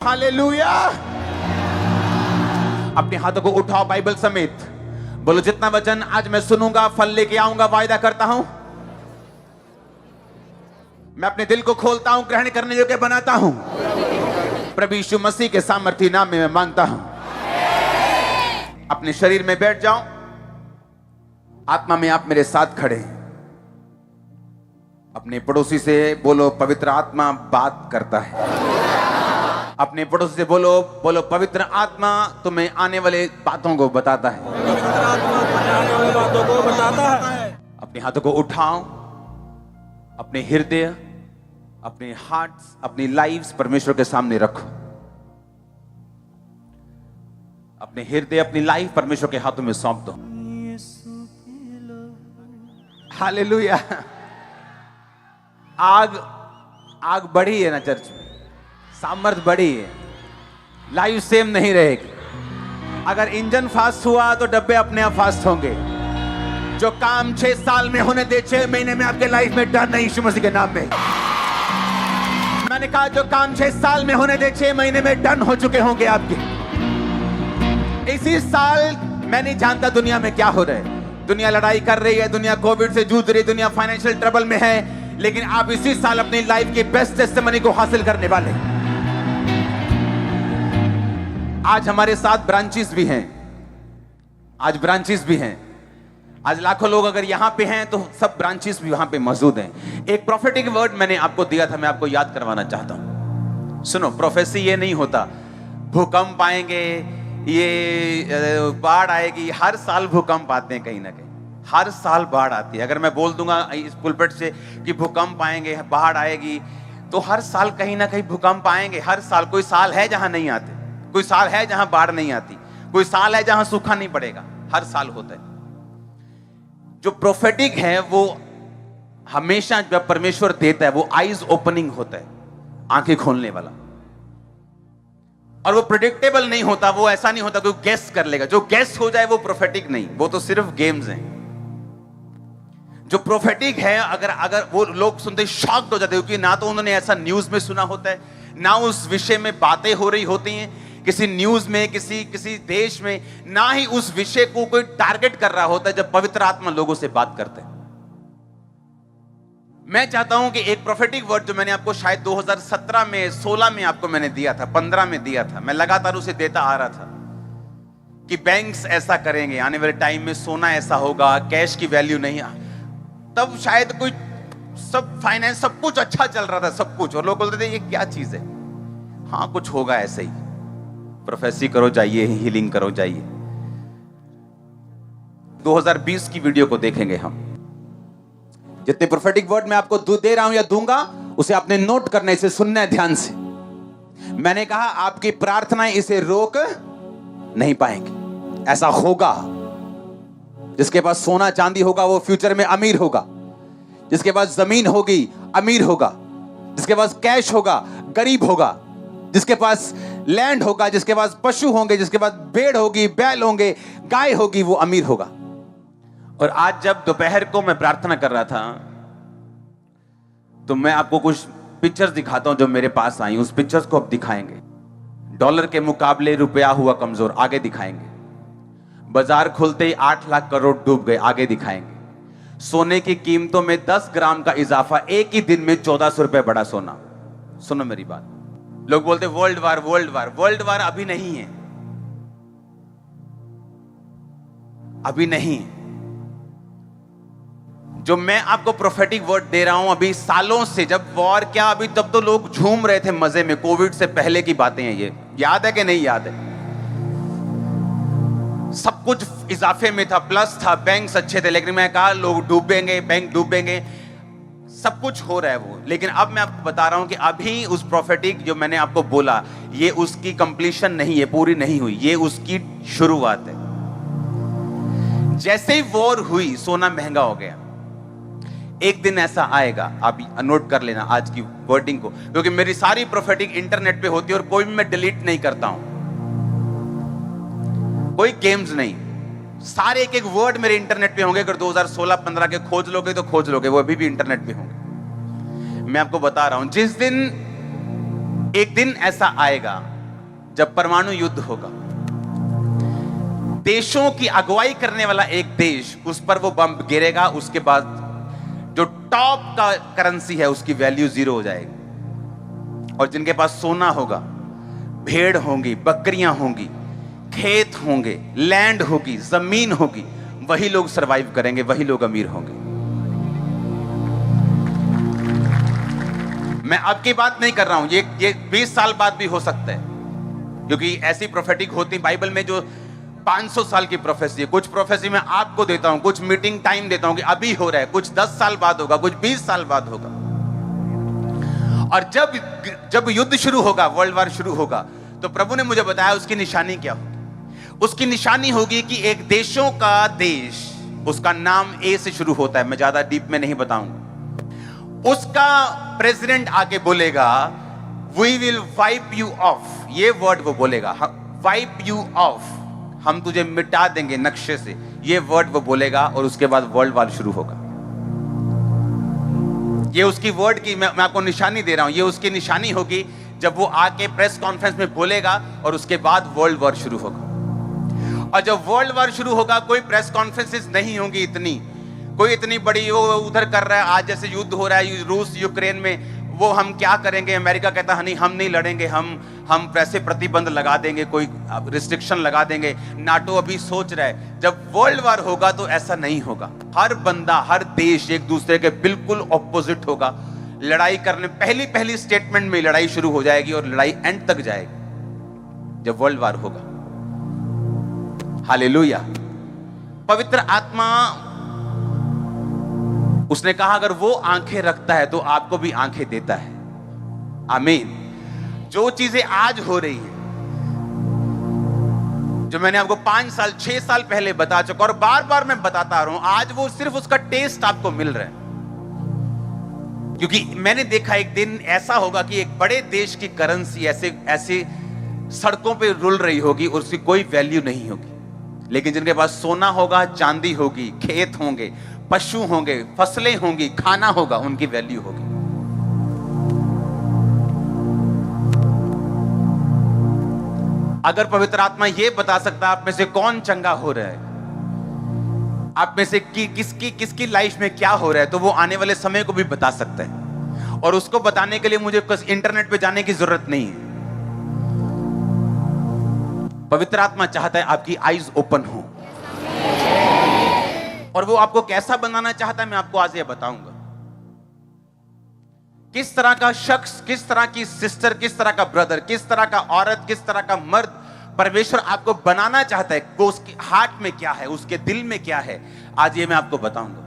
Hallelujah. अपने हाथों को उठाओ बाइबल समेत, बोलो जितना वचन आज मैं सुनूंगा फल लेके आऊंगा, वायदा करता हूं। मैं अपने दिल को खोलता हूं, ग्रहण करने योग्य बनाता हूं। प्रभु यीशु मसीह के सामर्थी नाम में मैं मांगता हूं। अपने शरीर में बैठ जाओ, आत्मा में आप मेरे साथ खड़े हैं। अपने पड़ोसी से बोलो पवित्र आत्मा बात करता है। अपने पड़ोसी से बोलो बोलो पवित्र आत्मा तुम्हें आने वाले बातों को बताता है। पवित्र आत्मा तुम्हें आने वाली बातों को बताता है। अपने हाथों को उठाओ, अपने हृदय, अपने हार्ट्स, अपनी लाइव्स परमेश्वर के सामने रखो। अपने हृदय, अपनी लाइफ परमेश्वर के हाथों में सौंप दो। हालेलुया। आग बढ़ी है ना चर्च में, सामर्थ बढ़ी है, लाइफ सेम नहीं रहेगी। अगर इंजन फास्ट हुआ तो डब्बे अपने आप फास्ट होंगे। जो काम 6 साल में होने दे 6 महीने में आपके लाइफ में डन नहीं, यीशु मसीह के नाम में मैंने कहा, जो काम 6 साल में होने दे 6 महीने में डन हो चुके होंगे आपके। इसी साल मैं नहीं जानता दुनिया में क्या हो रहा है। दुनिया लड़ाई कर रही है, दुनिया कोविड से जूझ रही है, दुनिया फाइनेंशियल ट्रबल में है, लेकिन आप इसी साल अपनी लाइफ की बेस्ट टेस्टिमनी को हासिल करने वाले। आज हमारे साथ ब्रांचेस भी हैं, आज ब्रांचेस भी हैं। आज लाखों लोग अगर यहां पे हैं तो सब ब्रांचेस भी वहां पे मौजूद हैं। एक प्रोफेटिक वर्ड मैंने आपको दिया था, मैं आपको याद करवाना चाहता हूं। सुनो, प्रोफेसी ये नहीं होता भूकंप आएंगे, ये बाढ़ आएगी। हर साल भूकंप आते हैं, कहीं ना कहीं हर साल बाढ़ आती है। अगर मैं बोल दूंगा इस पुलपिट से कि भूकंप आएंगे, बाढ़ आएगी, तो हर साल कहीं ना कहीं भूकंप आएंगे। हर साल कोई साल है जहां नहीं आते, कोई साल है जहां बाढ़ नहीं आती, कोई साल है जहां सूखा नहीं पड़ेगा। हर साल होता है। जो प्रोफेटिक है वो हमेशा जब परमेश्वर देता है वो आईज ओपनिंग होता है, आंखें खोलने वाला। और वो प्रेडिक्टेबल नहीं होता, वो ऐसा नहीं होता कोई गेस कर लेगा। जो गेस हो जाए वो प्रोफेटिक नहीं, वो तो सिर्फ गेम्स हैं। जो प्रोफेटिक है, अगर वो लोग सुनते शॉक्ड हो जाते हैं, क्योंकि ना तो उन्होंने ऐसा न्यूज में सुना होता है, ना उस विषय में बातें हो रही होती हैं किसी न्यूज में, किसी देश में, ना ही उस विषय को कोई टारगेट कर रहा होता है जब पवित्र आत्मा लोगों से बात करते हैं। मैं चाहता हूं कि एक प्रोफेटिक वर्ड जो मैंने आपको शायद 2017 में 16 में आपको मैंने दिया था, 15 में दिया था, मैं लगातार उसे देता आ रहा था कि बैंक्स ऐसा करेंगे, आने वाले टाइम में सोना ऐसा होगा, कैश की वैल्यू नहीं। तब शायद कोई सब फाइनेंस सब कुछ अच्छा चल रहा था, सब कुछ, और लोग बोलते थे ये क्या चीज है। हाँ, कुछ होगा ऐसे ही, प्रोफेसी करो जाइए, हीलिंग करो जाइए। 2020 की वीडियो को देखेंगे हम। जितने प्रोफेटिक वर्ड मैं आपको दे रहा हूं या दूंगा, उसे आपने नोट करना, इसे सुनना है ध्यान से। मैंने कहा आपकी प्रार्थनाएं इसे रोक नहीं पाएंगी। ऐसा होगा। जिसके पास सोना चांदी होगा वो फ्यूचर में अमीर होगा। जिसके पास जमीन होगी अमीर होगा। जिसके पास कैश होगा गरीब होगा। जिसके पास लैंड होगा, जिसके पास पशु होंगे, जिसके पास भेड़ होगी, बैल होंगे, गाय होगी, वो अमीर होगा। और आज जब दोपहर को मैं प्रार्थना कर रहा था तो मैं आपको कुछ पिक्चर्स दिखाता हूं जो मेरे पास आई। उस पिक्चर्स को अब दिखाएंगे। डॉलर के मुकाबले रुपया हुआ कमजोर, आगे दिखाएंगे। बाजार खुलते ही 8 लाख करोड़ डूब गए, आगे दिखाएंगे। सोने की कीमतों में 10 ग्राम का इजाफा, एक ही दिन में 1400 रुपए बढ़ा सोना। सुनो मेरी बात। लोग बोलते world war world war, world war अभी नहीं है, अभी नहीं है। जो मैं आपको प्रोफेटिक वर्ड दे रहा हूं, अभी सालों से, जब वॉर क्या, अभी तब तो लोग झूम रहे थे मजे में। कोविड से पहले की बातें हैं ये, याद है कि नहीं याद है? सब कुछ इजाफे में था, प्लस था, बैंक्स अच्छे थे, लेकिन मैं कहा लोग डूबेंगे, बैंक डूबेंगे, सब कुछ हो रहा है वो। लेकिन अब मैं आपको बता रहा हूं कि अभी उस प्रोफेटिक जो मैंने आपको बोला, ये उसकी कंप्लीशन नहीं है, पूरी नहीं हुई, ये उसकी शुरुआत है। जैसे ही वॉर हुई सोना महंगा हो गया। एक दिन ऐसा आएगा, आप नोट कर लेना आज की वर्डिंग को, क्योंकि मेरी सारी प्रोफेटिक इंटरनेट पे होती है और कोई भी मैं डिलीट नहीं करता हूं, कोई गेम्स नहीं। सारे एक एक वर्ड मेरे इंटरनेट पे होंगे। अगर 2016-15 के खोज लोगे तो खोज लोगे, वो अभी भी इंटरनेट पे होंगे। मैं आपको बता रहा हूं, जिस दिन एक दिन ऐसा आएगा जब परमाणु युद्ध होगा, देशों की अगुवाई करने वाला एक देश, उस पर वो बम गिरेगा, उसके बाद जो टॉप का करेंसी है उसकी वैल्यू 0 हो जाएगी। और जिनके पास सोना होगा, भेड़ होंगी, बकरियां होंगी, खेत होंगे, लैंड होगी, जमीन होगी, वही लोग सरवाइव करेंगे, वही लोग अमीर होंगे। मैं अब की बात नहीं कर रहा हूं, ये 20 साल बाद भी हो सकता है, क्योंकि ऐसी प्रोफेटिक होती बाइबल में जो 500 साल की प्रोफेसी है। कुछ प्रोफेसी मैं आपको देता हूं, कुछ मीटिंग टाइम देता हूं कि अभी हो रहा है, कुछ 10 साल बाद होगा, कुछ 20 साल बाद होगा। और जब युद्ध शुरू होगा, वर्ल्ड वार शुरू होगा, तो प्रभु ने मुझे बताया उसकी निशानी क्या होगी। उसकी निशानी होगी कि एक देशों का देश, उसका नाम ए से शुरू होता है, मैं ज्यादा डीप में नहीं बताऊंगा, उसका प्रेसिडेंट आके बोलेगा we will wipe you off. ये वर्ड वो बोलेगा, वाइप यू ऑफ, हम तुझे मिटा देंगे नक्शे से, ये वर्ड वो बोलेगा। और उसके बाद वर्ल्ड वार शुरू होगा। ये उसकी वर्ड की मैं आपको निशानी दे रहा हूं, ये उसकी निशानी होगी जब वो आके प्रेस कॉन्फ्रेंस में बोलेगा, और उसके बाद वर्ल्ड वार शुरू होगा। और जब वर्ल्ड वार शुरू होगा, कोई प्रेस कॉन्फ्रेंसेस नहीं होंगी इतनी, कोई इतनी बड़ी वो उधर कर रहा है, आज जैसे युद्ध हो रहा है रूस यूक्रेन में, वो हम क्या करेंगे, अमेरिका कहता है नहीं हम नहीं लड़ेंगे, हम वैसे प्रतिबंध लगा देंगे, कोई रिस्ट्रिक्शन लगा देंगे। नाटो अभी सोच रहा है। जब वर्ल्ड वार होगा तो ऐसा नहीं होगा। हर बंदा, हर देश एक दूसरे के बिल्कुल ऑपोजिट होगा। लड़ाई करने पहली स्टेटमेंट में लड़ाई शुरू हो जाएगी और लड़ाई एंड तक जाएगी जब वर्ल्ड वार होगा। हालेलुया। पवित्र आत्मा, उसने कहा अगर वो आंखें रखता है तो आपको भी आंखें देता है। आमीन। जो चीजें आज हो रही हैं, जो मैंने आपको 5 साल 6 साल पहले बता चुका और बार बार मैं बताता आ रहा हूं, आज वो सिर्फ उसका टेस्ट आपको मिल रहा है। क्योंकि मैंने देखा एक दिन ऐसा होगा कि एक बड़े देश की करेंसी ऐसे सड़कों पे रुल रही होगी और उसकी कोई वैल्यू नहीं होगी। लेकिन जिनके पास सोना होगा, चांदी होगी, खेत होंगे, पशु होंगे, फसलें होंगी, खाना होगा, उनकी वैल्यू होगी। अगर पवित्र आत्मा यह बता सकता है आप में से कौन चंगा हो रहा है, आप में से किसकी लाइफ में क्या हो रहा है, तो वो आने वाले समय को भी बता सकता है। और उसको बताने के लिए मुझे इंटरनेट पे जाने की जरूरत नहीं है। पवित्र आत्मा चाहता है आपकी आईज ओपन हो। और वो आपको कैसा बनाना चाहता है मैं आपको आज ये बताऊंगा। किस तरह का शख्स, किस तरह की सिस्टर, किस तरह का ब्रदर, किस तरह का औरत, किस तरह का मर्द परमेश्वर आपको बनाना चाहता है, वो उसके हार्ट में क्या है, उसके दिल में क्या है, आज ये मैं आपको बताऊंगा।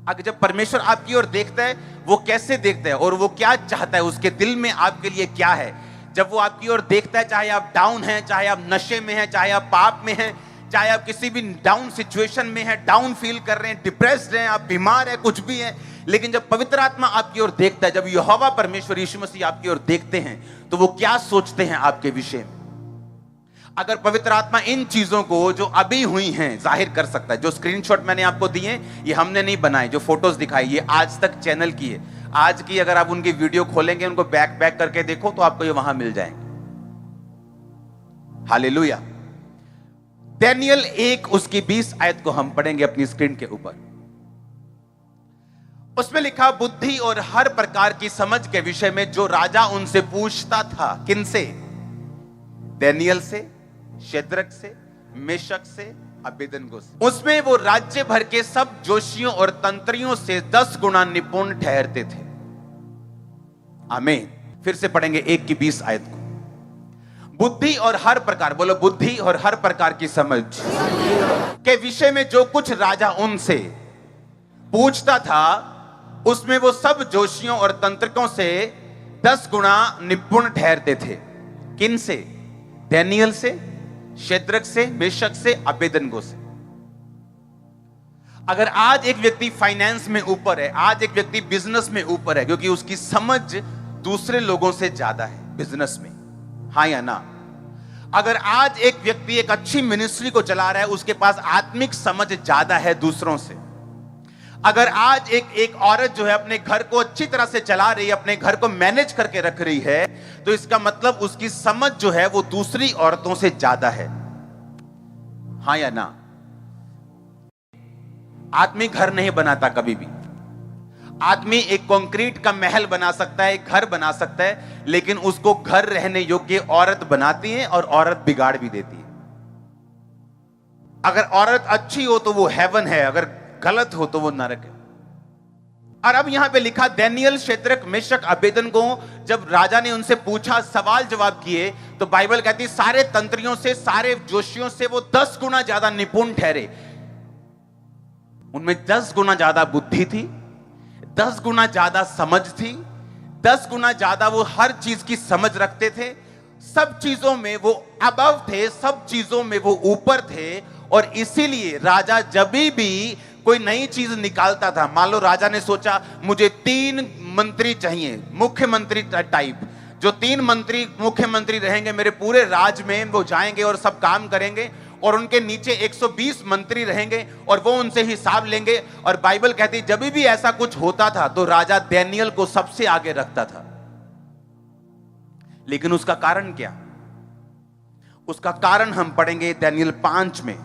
अगर जब परमेश्वर आपकी ओर देखता है, वो कैसे देखता है और वो क्या चाहता है, उसके दिल में आपके लिए क्या है। जब वो आपकी ओर देखता है, चाहे आप डाउन हैं, चाहे आप नशे में हैं, चाहे आप पाप में हैं, चाहे आप किसी भी डाउन सिचुएशन में हैं, डाउन फील कर रहे हैं, डिप्रेस्ड हैं, आप बीमार हैं, कुछ भी हैं, लेकिन जब पवित्र आत्मा आपकी ओर देखता है, जब यहोवा परमेश्वर यीशु मसीह आपकी ओर देखते हैं, तो वो क्या सोचते हैं आपके विषय में। अगर पवित्र आत्मा इन चीजों को जो अभी हुई हैं जाहिर कर सकता है, जो स्क्रीनशॉट मैंने आपको दिए, ये हमने नहीं बनाए, जो फोटोज दिखाई ये आज तक चैनल की है, आज की अगर आप उनकी वीडियो खोलेंगे, उनको बैक करके देखो तो आपको ये वहां मिल जाएंगे। हालेलुया। दानियेल 1 उसकी 20 आयत को हम पढ़ेंगे अपनी स्क्रीन के ऊपर। उसमें लिखा, बुद्धि और हर प्रकार की समझ के विषय में जो राजा उनसे पूछता था। किनसे? दानियेल से, शेद्रक से, मेशक से, अबेदनगो से। उसमें वो राज्य भर के सब जोशियों और तंत्रियों से 10 गुना निपुण ठहरते थे। आमीन। फिर से पढ़ेंगे 1 की 20 आयत को। बुद्धि और हर प्रकार, बोलो बुद्धि और हर प्रकार की समझ के विषय में जो कुछ राजा उनसे पूछता था, उसमें वो सब जोशियों और तंत्रिकों से 10 गुना निपुण ठहरते थे। किन से? दानियेल से, शेद्रक से, मेशक से, अबेदनगो से। अगर आज एक व्यक्ति फाइनेंस में ऊपर है, आज एक व्यक्ति बिजनेस में ऊपर है, क्योंकि उसकी समझ दूसरे लोगों से ज्यादा है बिजनेस में, हाँ या ना? अगर आज एक व्यक्ति एक अच्छी मिनिस्ट्री को चला रहा है, उसके पास आत्मिक समझ ज्यादा है दूसरों से। अगर आज एक औरत जो है अपने घर को अच्छी तरह से चला रही है, अपने घर को मैनेज करके रख रही है, तो इसका मतलब उसकी समझ जो है वो दूसरी औरतों से ज्यादा है। हाँ या ना? आदमी घर नहीं बनाता कभी भी। आदमी एक कंक्रीट का महल बना सकता है, एक घर बना सकता है, लेकिन उसको घर रहने योग्य औरत बनाती है और औरत बिगाड़ भी देती है। अगर औरत अच्छी हो तो वो हेवन है, अगर गलत हो तो वो नरक है। और अब यहां पे लिखा, दानियेल, शद्रक, मेशक, अबेदनगो, जब राजा ने उनसे पूछा, सवाल जवाब किए, तो बाइबल कहती सारे तंत्रियों से, सारे जोशियों से वो 10 गुना ज्यादा निपुण ठहरे। उनमें 10 गुना ज्यादा बुद्धि थी, 10 गुना ज्यादा समझ थी, 10 गुना ज्यादा वो हर चीज की समझ रखते थे। सब चीजों में वो अबव थे, सब चीजों में वो ऊपर थे। और इसीलिए राजा जब भी कोई नई चीज निकालता था, मान लो राजा ने सोचा मुझे 3 मंत्री चाहिए, मुख्यमंत्री टाइप, जो 3 मंत्री मुख्यमंत्री रहेंगे मेरे पूरे राज्य में, वो जाएंगे और सब काम करेंगे, और उनके नीचे 120 मंत्री रहेंगे और वो उनसे हिसाब लेंगे। और बाइबल कहती जब भी ऐसा कुछ होता था तो राजा दानियेल को सबसे आगे रखता था। लेकिन उसका कारण क्या? उसका कारण हम पढ़ेंगे दानियेल 5 में।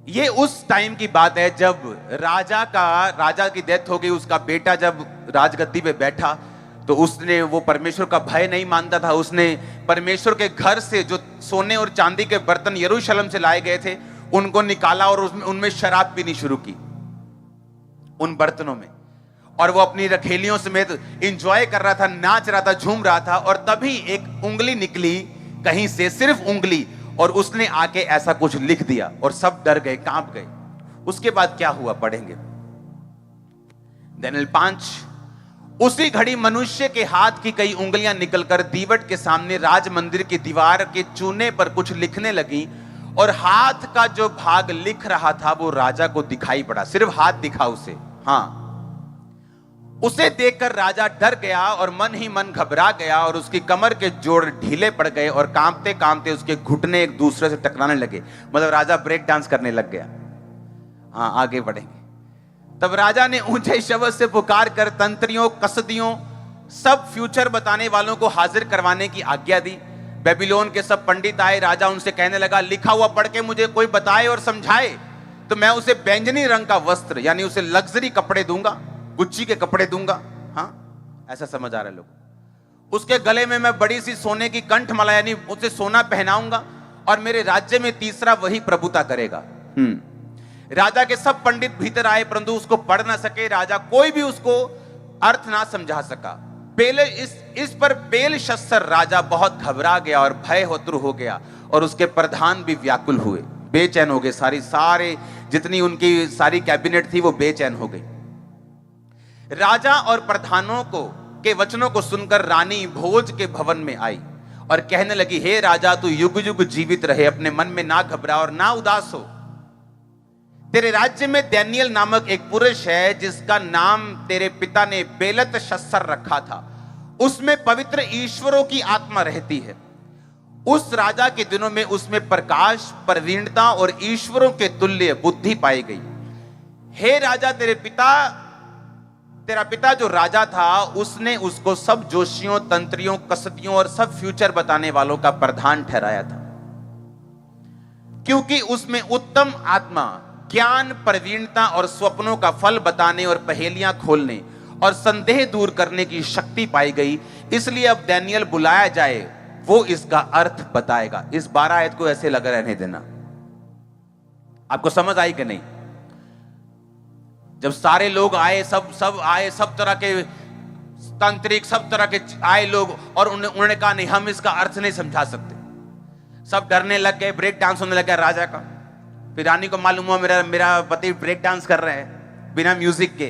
ये उस टाइम की बात है जब राजा की डेथ हो गई। उसका बेटा जब राजगद्दी पे बैठा तो उसने, वो परमेश्वर का भय नहीं मानता था, उसने परमेश्वर के घर से जो सोने और चांदी के बर्तन यरूशलेम से लाए गए थे उनको निकाला और उनमें शराब पीनी शुरू की, उन बर्तनों में। और वो अपनी रखेलियों समेत एंजॉय कर रहा था, नाच रहा था, झूम रहा था। और तभी एक उंगली निकली कहीं से, सिर्फ उंगली, और उसने आके ऐसा कुछ लिख दिया और सब डर गए, कांप गए। उसके बाद क्या हुआ पढ़ेंगे। दानियेल 5। उसी घड़ी मनुष्य के हाथ की कई उंगलियां निकलकर दीवट के सामने राज मंदिर की दीवार के चूने पर कुछ लिखने लगी, और हाथ का जो भाग लिख रहा था वो राजा को दिखाई पड़ा। सिर्फ हाथ दिखा उसे। हाँ, उसे देखकर राजा डर गया और मन ही मन घबरा गया, और उसकी कमर के जोड़ ढीले पड़ गए और कांपते कांपते उसके घुटने एक दूसरे से टकराने लगे। मतलब राजा ब्रेक डांस करने लग गया। हाँ, आगे बढ़ेंगे। तब राजा ने ऊंचे शब्द से पुकार कर तंत्रियों, कसदियों, सब फ्यूचर बताने वालों को हाजिर करवाने की आज्ञा दी। बेबीलोन के सब पंडित आए। राजा उनसे कहने लगा, लिखा हुआ पढ़ के मुझे कोई बताए और समझाए तो मैं उसे बैंगनी रंग का वस्त्र, यानी उसे लग्जरी कपड़े दूंगा, गुच्ची के कपड़े दूंगा। हाँ, ऐसा समझ आ रहा है लोग। उसके गले में मैं बड़ी सी सोने की कंठमाला, यानी उसे सोना पहनाऊंगा, और मेरे राज्य में तीसरा वही प्रभुता करेगा। राजा के सब पंडित भीतर आए, परंतु उसको पढ़ ना सके। राजा कोई भी उसको अर्थ ना समझा सका। इस पर बेलशस्सर राजा बहुत घबरा गया और भय होतुर हो गया, और उसके प्रधान भी व्याकुल हुए, बेचैन हो गए। सारे जितनी उनकी सारी कैबिनेट थी वो बेचैन हो गई। राजा और प्रधानों के वचनों को सुनकर रानी भोज के भवन में आई और कहने लगी, हे राजा, तू युग युग जीवित रहे, अपने मन में ना घबरा और ना उदास हो। तेरे राज्य में दानियेल नामक एक पुरुष है जिसका नाम तेरे पिता ने बेलतशस्सर रखा था। उसमें पवित्र ईश्वरों की आत्मा रहती है। उस राजा के दिनों में उसमें प्रकाश, प्रवीणता और ईश्वरों के तुल्य बुद्धि पाई गई। हे राजा, तेरा पिता जो राजा था उसने उसको सब जोशियों, तंत्रियों, कसदियों और सब फ्यूचर बताने वालों का प्रधान ठहराया था, क्योंकि उसमें उत्तम आत्मा, ज्ञान, प्रवीणता और स्वप्नों का फल बताने और पहेलियां खोलने और संदेह दूर करने की शक्ति पाई गई। इसलिए अब दानियेल बुलाया जाए, वो इसका अर्थ बताएगा। इस 12 आयत को ऐसे लगा रहने देना। आपको समझ आई कि नहीं? जब सारे लोग आए, सब आए, सब तरह के तांत्रिक, सब तरह के आए लोग, और उन्होंने कहा नहीं, हम इसका अर्थ नहीं समझा सकते। सब डरने लग गए, ब्रेक डांस होने लग गया राजा का। फिर रानी को मालूम हुआ मेरा पति ब्रेक डांस कर रहे हैं बिना म्यूजिक के।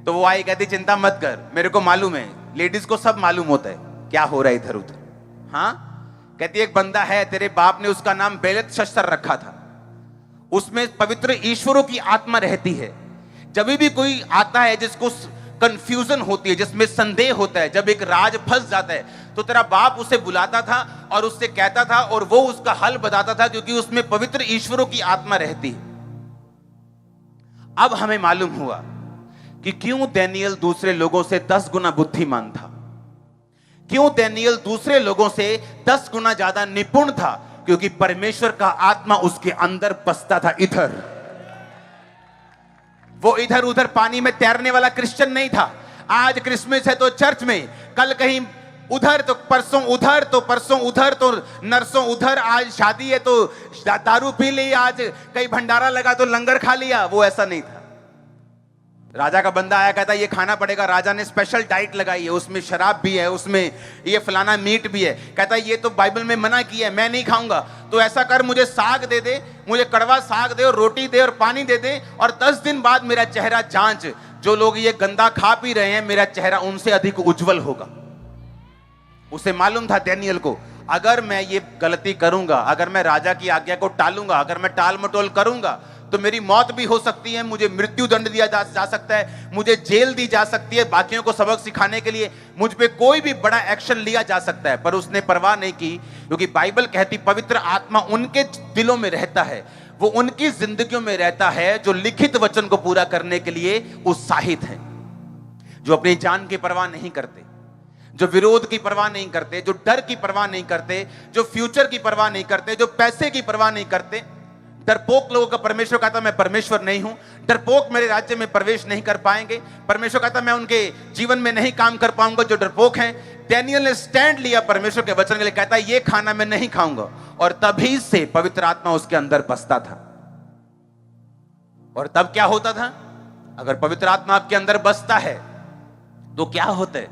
तो वो आई, कहती चिंता मत कर, मेरे को मालूम है, लेडीज को सब मालूम होता है क्या हो रहा है इधर उधर। हाँ, कहती एक बंदा है, तेरे बाप ने उसका नाम बेलतशस्सर रखा था, उसमें पवित्र ईश्वरों की आत्मा रहती है। जब भी कोई आता है जिसको कंफ्यूजन होती है, जिसमें संदेह होता है, जब एक राज फंस जाता है, तो तेरा बाप उसे बुलाता था और उससे कहता था और वो उसका हल बताता था, क्योंकि उसमें पवित्र ईश्वरों की आत्मा रहती है। अब हमें मालूम हुआ कि क्यों दानियेल दूसरे लोगों से 10 गुना बुद्धिमान था, क्यों दानियेल दूसरे लोगों से 10 गुना ज्यादा निपुण था, क्योंकि परमेश्वर का आत्मा उसके अंदर बसता था। वो इधर उधर पानी में तैरने वाला क्रिश्चियन नहीं था। आज क्रिसमस है तो चर्च में, कल कहीं उधर तो परसों उधर, तो परसों उधर तो नरसों उधर, आज शादी है तो दारू पी ली, आज कहीं भंडारा लगा तो लंगर खा लिया। वो ऐसा नहीं था। राजा का बंदा आया, कहता ये खाना पड़ेगा। राजा ने स्पेशल डाइट लगाई है, उसमें शराब भी है, उसमें ये फलाना मीट भी है। कहता ये तो बाइबल में मना किया है, मैं नहीं खाऊंगा। तो ऐसा कर, मुझे साग दे दे, मुझे कड़वा साग दे और रोटी दे और पानी दे दे, और 10 दिन बाद मेरा चेहरा जांच, जो लोग ये गंदा खा पी रहे हैं मेरा चेहरा उनसे अधिक उज्जवल होगा। उसे मालूम था दानियेल को, अगर मैं ये गलती करूंगा, अगर मैं राजा की आज्ञा को टालूंगा, अगर मैं टाल मटोल करूंगा तो मेरी मौत भी हो सकती है, मुझे मृत्यु दंड दिया जा सकता है, मुझे जेल दी जा सकती है, बाकियों को सबक सिखाने के लिए मुझ पे कोई भी बड़ा एक्शन लिया जा सकता है। पर उसने परवाह नहीं की, क्योंकि बाइबल कहती पवित्र आत्मा उनके दिलों में रहता है, वो उनकी जिंदगियों में रहता है जो लिखित वचन को पूरा करने के लिए उत्साहित हैं, जो अपनी जान की परवाह नहीं करते, जो विरोध की परवाह नहीं करते, जो डर की परवाह नहीं करते, जो फ्यूचर की परवाह नहीं करते, जो पैसे की परवाह नहीं करते। डरपोक लोगों का परमेश्वर कहता मैं परमेश्वर नहीं हूं, डरपोक मेरे राज्य में प्रवेश नहीं कर पाएंगे। परमेश्वर कहता मैं उनके जीवन में नहीं काम कर पाऊंगा जो डरपोक हैं। दानियेल ने स्टैंड लिया परमेश्वर के वचन के लिए, कहता ये खाना मैं नहीं खाऊंगा, और तभी से पवित्र आत्मा उसके अंदर बसता था। और तब क्या होता था? अगर पवित्र आत्मा आपके अंदर बसता है तो क्या होता है?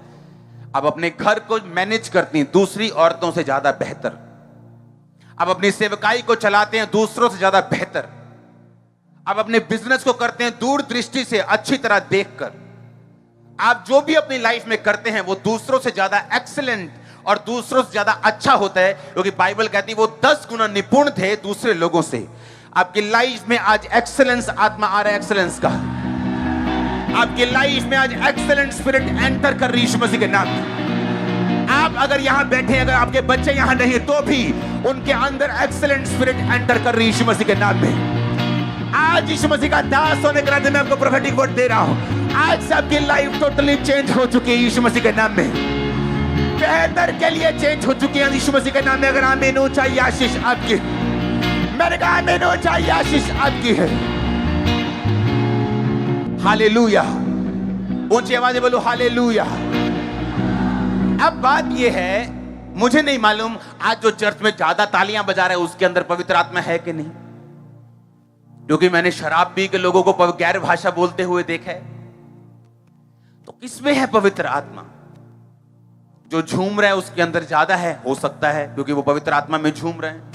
आप अपने घर को मैनेज करती हैं दूसरी औरतों से ज्यादा बेहतर, आप अपनी सेवकाई को चलाते हैं दूसरों से ज्यादा बेहतर, आप अपने बिजनेस को करते हैं दूरदृष्टि से, अच्छी तरह देखकर। आप जो भी अपनी लाइफ में करते हैं वो दूसरों से ज्यादा एक्सीलेंट और दूसरों से ज्यादा अच्छा होता है, क्योंकि बाइबल कहती है वो 10 गुना निपुण थे दूसरे लोगों से। आपकी लाइफ में आज एक्सीलेंस आत्मा आ रहा है, एक्सीलेंस का आपकी लाइफ में आज एक्सीलेंट स्पिरिट एंटर कर रही है यीशु मसीह के नाम में। आप अगर यहां बैठे, अगर आपके बच्चे यहां नहीं तो भी उनके अंदर एक्सीलेंट स्पिरिट एंटर कर रही है यीशु मसीह के नाम में। आज यीशु मसीह का दास होने के नाते मैं आपको प्रोफेटिक वर्ड दे रहा हूं। आज से आपकी लाइफ टोटली चेंज हो चुकी है यीशु मसीह के नाम में, बेहतर के लिए चेंज हो चुकी है यीशु मसीह के नाम में। अगर आमीन हो चाहिए आशीष आपकी, मैंने कहा आमीन हो चाहिए आशीष आपकी है। हालेलुया, ऊंची आवाज में बोलो हालेलुया। अब बात यह है, मुझे नहीं मालूम आज जो चर्च में ज्यादा तालियां बजा रहे हैं उसके अंदर पवित्र आत्मा है कि नहीं, क्योंकि मैंने शराब पी के लोगों को गैर भाषा बोलते हुए देखा है। तो किसमें है पवित्र आत्मा? जो झूम रहे हैं उसके अंदर ज्यादा है, हो सकता है क्योंकि वो पवित्र आत्मा में झूम रहे हैं।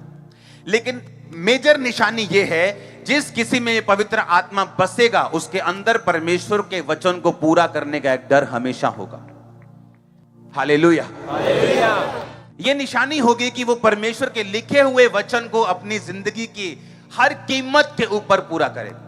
लेकिन मेजर निशानी यह है, जिस किसी में ये पवित्र आत्मा बसेगा उसके अंदर परमेश्वर के वचन को पूरा करने का एक डर हमेशा होगा। हालेलुया। ये निशानी होगी कि वो परमेश्वर के लिखे हुए वचन को अपनी जिंदगी की हर कीमत के ऊपर पूरा करेगा।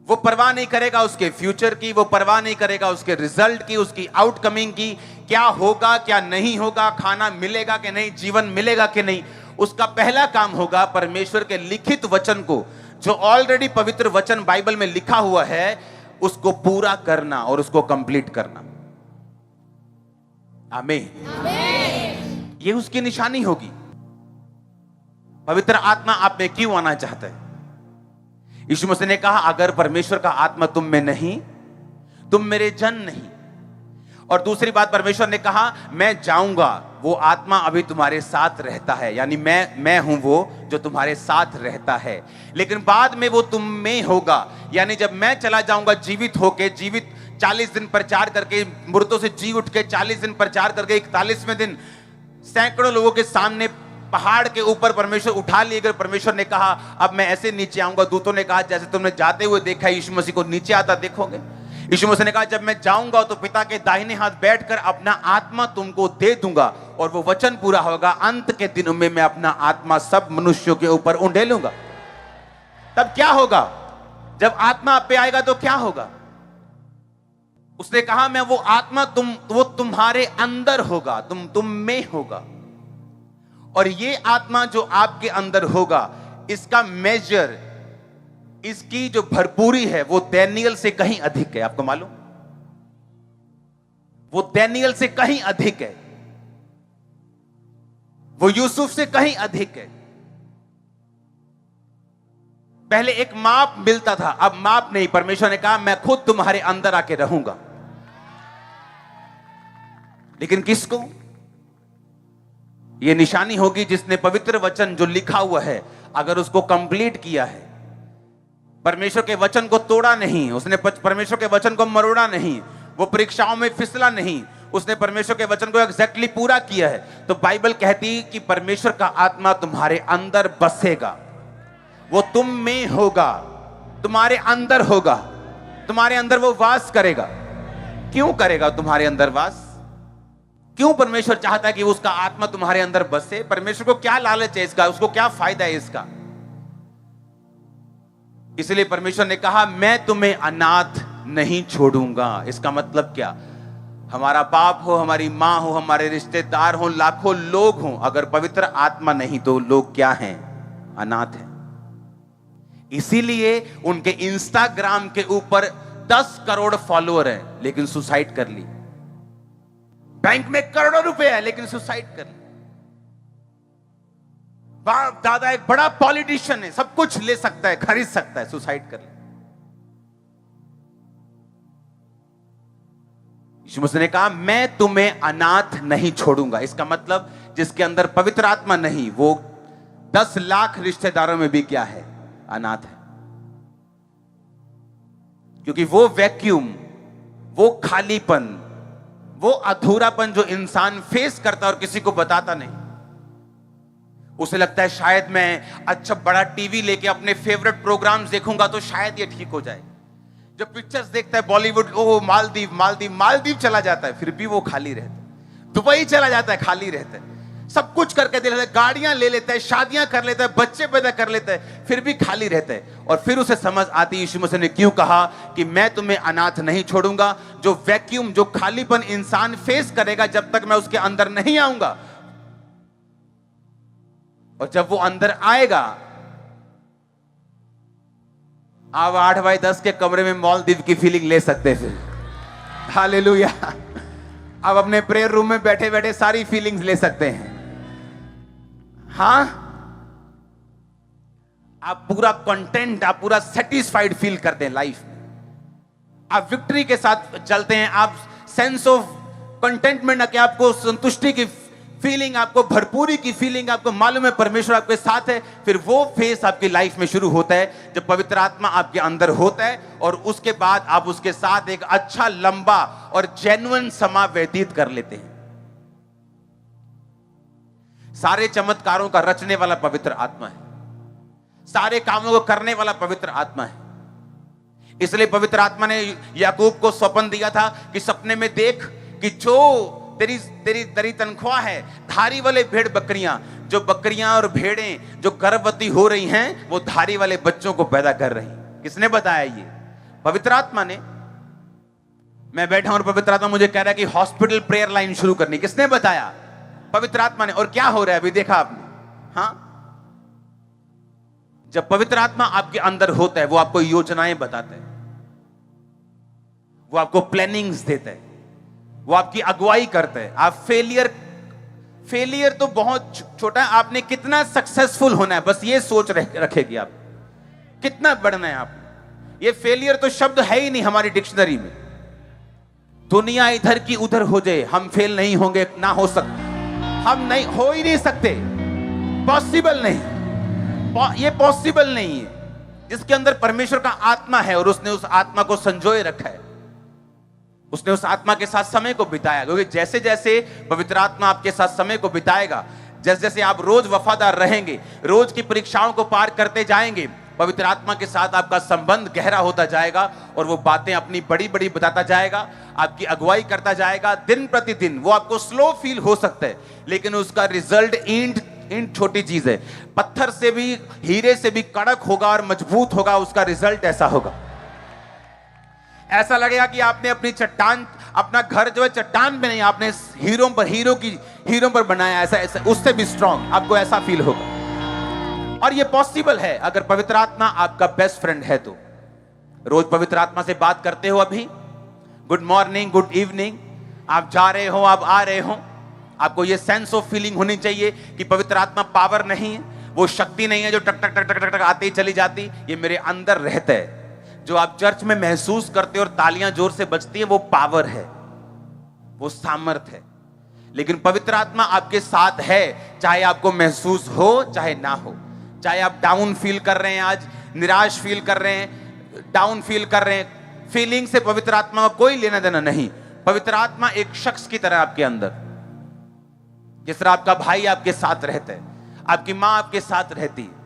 वो परवाह नहीं करेगा उसके फ्यूचर की, वो परवाह नहीं करेगा उसके रिजल्ट की, उसकी आउटकमिंग की, क्या होगा क्या नहीं होगा, खाना मिलेगा कि नहीं, जीवन मिलेगा कि नहीं। उसका पहला काम होगा परमेश्वर के लिखित वचन को, जो ऑलरेडी पवित्र वचन बाइबल में लिखा हुआ है, उसको पूरा करना और उसको कंप्लीट करना। आमीन। ये उसकी निशानी होगी। पवित्र आत्मा आप में क्यों आना चाहता है? यीशु मसीह ने कहा अगर परमेश्वर का आत्मा तुम में नहीं, तुम मेरे जन नहीं। और दूसरी बात, परमेश्वर ने कहा मैं जाऊंगा, वो आत्मा अभी तुम्हारे साथ रहता है, यानी मैं हूं वो जो तुम्हारे साथ रहता है, लेकिन बाद में वो तुम में होगा। यानी जब मैं चला जाऊंगा जीवित होके, जीवित 40 दिन प्रचार करके, मुर्दों से जी उठ के 40 दिन प्रचार करके 41वें दिन सैकड़ों लोगों के सामने पहाड़ के ऊपर परमेश्वर उठा लिए गए। परमेश्वर ने कहा अब मैं ऐसे नीचे आऊंगा। दूतों ने कहा जैसे तुमने जाते हुए देखा यीशु मसीह को नीचे आता देखोगे। यीशु मसीह ने कहा जब मैं जाऊंगा तो पिता के दाहिने हाथ बैठकर अपना आत्मा तुमको दे दूंगा, और वो वचन पूरा होगा, अंत के दिनों में मैं अपना आत्मा सब मनुष्यों के ऊपर उंडेलूंगा। तब क्या होगा? जब आत्मा आप पे आएगा तो क्या होगा? उसने कहा मैं वो आत्मा वो तुम्हारे अंदर होगा, तुम में होगा। और ये आत्मा जो आपके अंदर होगा, इसका मेजर इसकी जो भरपूरी है वो दानियेल से कहीं अधिक है। आपको मालूम, वो दानियेल से कहीं अधिक है, वो यूसुफ से कहीं अधिक है। पहले एक माप मिलता था, अब माप नहीं। परमेश्वर ने कहा मैं खुद तुम्हारे अंदर आके रहूंगा। लेकिन किसको? यह निशानी होगी जिसने पवित्र वचन जो लिखा हुआ है अगर उसको कंप्लीट किया है, परमेश्वर के वचन को तोड़ा नहीं, उसने परमेश्वर के वचन को मरोड़ा नहीं, वो परीक्षाओं में फिसला नहीं, उसने परमेश्वर के वचन को एग्जैक्टली पूरा किया है, तो बाइबल कहती है कि परमेश्वर का आत्मा तुम्हारे अंदर बसेगा, वो तुम में होगा, तुम्हारे अंदर होगा, तुम्हारे अंदर वो वास करेगा। क्यों करेगा तुम्हारे अंदर वास? क्यों परमेश्वर चाहता है कि उसका आत्मा तुम्हारे अंदर बसे? परमेश्वर को क्या लालच है इसका? उसको क्या फायदा है इसका? इसलिए परमेश्वर ने कहा मैं तुम्हें अनाथ नहीं छोड़ूंगा। इसका मतलब क्या? हमारा बाप हो, हमारी मां हो, हमारे रिश्तेदार हो, लाखों लोग हों, अगर पवित्र आत्मा नहीं तो लोग क्या हैं? अनाथ हैं। इसीलिए उनके इंस्टाग्राम के ऊपर 10 करोड़ फॉलोअर हैं लेकिन सुसाइड कर ली। बैंक में करोड़ों रुपए है लेकिन सुसाइड कर ली। बाप दादा एक बड़ा पॉलिटिशियन है, सब कुछ ले सकता है, खरीद सकता है, सुसाइड कर ली। यीशु मसीह ने कहा मैं तुम्हें अनाथ नहीं छोड़ूंगा। इसका मतलब जिसके अंदर पवित्र आत्मा नहीं, वो 10 लाख रिश्तेदारों में भी क्या है? अनाथ है। क्योंकि वो वैक्यूम, वो खालीपन, वो अधूरापन जो इंसान फेस करता और किसी को बताता नहीं, उसे लगता है शायद मैं अच्छा बड़ा टीवी लेके अपने फेवरेट प्रोग्राम्स देखूंगा तो शायद ये ठीक हो जाए। जब पिक्चर्स देखता है बॉलीवुड, ओ मालदीव मालदीव मालदीव चला जाता है, फिर भी वो खाली रहता है। दुबई चला जाता है, खाली रहता है। सब कुछ करके दे लेता है, गाड़ियां ले लेता है, शादियां कर लेता है, बच्चे पैदा कर लेता है, फिर भी खाली रहता है। और फिर उसे समझ आती है यीशु मसीह ने क्यों कहा कि मैं तुम्हें अनाथ नहीं छोड़ूंगा। जो वैक्यूम, जो खालीपन इंसान फेस करेगा जब तक मैं उसके अंदर नहीं आऊंगा, और जब वो अंदर आएगा, आप 8x10 के कमरे में मालदीव की फीलिंग ले सकते हैं। हालेलुया। आप अपने प्रेयर रूम में बैठे बैठे सारी फीलिंग्स ले सकते हैं। हाँ, आप पूरा कंटेंट, आप पूरा सेटिस्फाइड फील करते हैं लाइफ में। आप विक्ट्री के साथ चलते हैं, आप सेंस ऑफ कंटेंटमेंट, कि आपको संतुष्टि की फीलिंग, आपको भरपूरी की फीलिंग, आपको मालूम है परमेश्वर आपके साथ है। फिर वो फेस आपकी लाइफ में शुरू होता है जब पवित्र आत्मा आपके अंदर होता है, और उसके बाद आप उसके साथ एक अच्छा, लंबा और जेन्युइन समय व्यतीत कर लेते हैं। सारे चमत्कारों का रचने वाला पवित्र आत्मा है, सारे कामों को करने वाला पवित्र आत्मा है। इसलिए पवित्र आत्मा ने याकूब को स्वप्न दिया था कि सपने में देख कि जो तेरी तनख्वाह है, धारी वाले भेड़ बकरियां, जो बकरियां और भेड़ें जो गर्भवती हो रही हैं, वो धारी वाले बच्चों को पैदा कर रही। किसने बताया? ये पवित्र आत्मा ने। मैं बैठा हूं और पवित्र आत्मा मुझे कह रहा है कि हॉस्पिटल प्रेयर लाइन शुरू करनी। किसने बताया? पवित्र आत्मा ने। और क्या हो रहा है अभी देखा आपने? हाँ, जब पवित्र आत्मा आपके अंदर होता है, वो आपको योजनाएं बताता है, वो आपको प्लानिंग्स देता है, वो आपकी अगुवाई करता है। आप फेलियर तो बहुत छोटा है, आपने कितना सक्सेसफुल होना है बस ये सोच रखेगी आप, कितना बढ़ना है आप। ये फेलियर तो शब्द है ही नहीं हमारी डिक्शनरी में। दुनिया इधर की उधर हो जाए, हम फेल नहीं होंगे, ना हो सकते, हम नहीं हो ही नहीं सकते, पॉसिबल नहीं, ये पॉसिबल नहीं है। जिसके अंदर परमेश्वर का आत्मा है और उसने उस आत्मा को संजोए रखा है, उसने उस आत्मा के साथ समय को बिताया। क्योंकि जैसे जैसे पवित्र आत्मा आपके साथ समय को बिताएगा, जैसे जैसे आप रोज वफादार रहेंगे, रोज की परीक्षाओं को पार करते जाएंगे, पवित्र आत्मा के साथ आपका संबंध गहरा होता जाएगा और वो बातें अपनी बड़ी बड़ी बताता जाएगा, आपकी अगुवाई करता जाएगा दिन प्रतिदिन। वो आपको स्लो फील हो सकता है, लेकिन उसका रिजल्ट ईंट छोटी चीज है, पत्थर से भी, हीरे से भी कड़क होगा और मजबूत होगा। उसका रिजल्ट ऐसा होगा, ऐसा लगेगा कि आपने अपनी चट्टान, अपना घर जो है चट्टान पे नहीं, आपने हीरों पर बनाया, ऐसा उससे भी स्ट्रांग आपको ऐसा फील होगा। और ये पॉसिबल है अगर पवित्र आत्मा आपका बेस्ट फ्रेंड है तो। रोज पवित्र आत्मा से बात करते हो, अभी गुड मॉर्निंग, गुड इवनिंग, आप जा रहे हो, आप आ रहे हो, आपको ये सेंस ऑफ फीलिंग होनी चाहिए कि पवित्र आत्मा पावर नहीं है, वो शक्ति नहीं है जो टक टक टक टक टक टक आती चली जाती, ये मेरे अंदर रहता है। जो आप चर्च में महसूस करते हो और तालियां जोर से बजती है, वो पावर है, वो सामर्थ है। लेकिन पवित्र आत्मा आपके साथ है, चाहे आपको महसूस हो चाहे ना हो। चाहे आप डाउन फील कर रहे हैं, आज निराश फील कर रहे हैं, डाउन फील कर रहे हैं, फीलिंग से पवित्र आत्मा का कोई लेना देना नहीं। पवित्र आत्मा एक शख्स की तरह आपके अंदर, जिस तरह आपका भाई आपके साथ रहता है, आपकी माँ आपके साथ रहती है,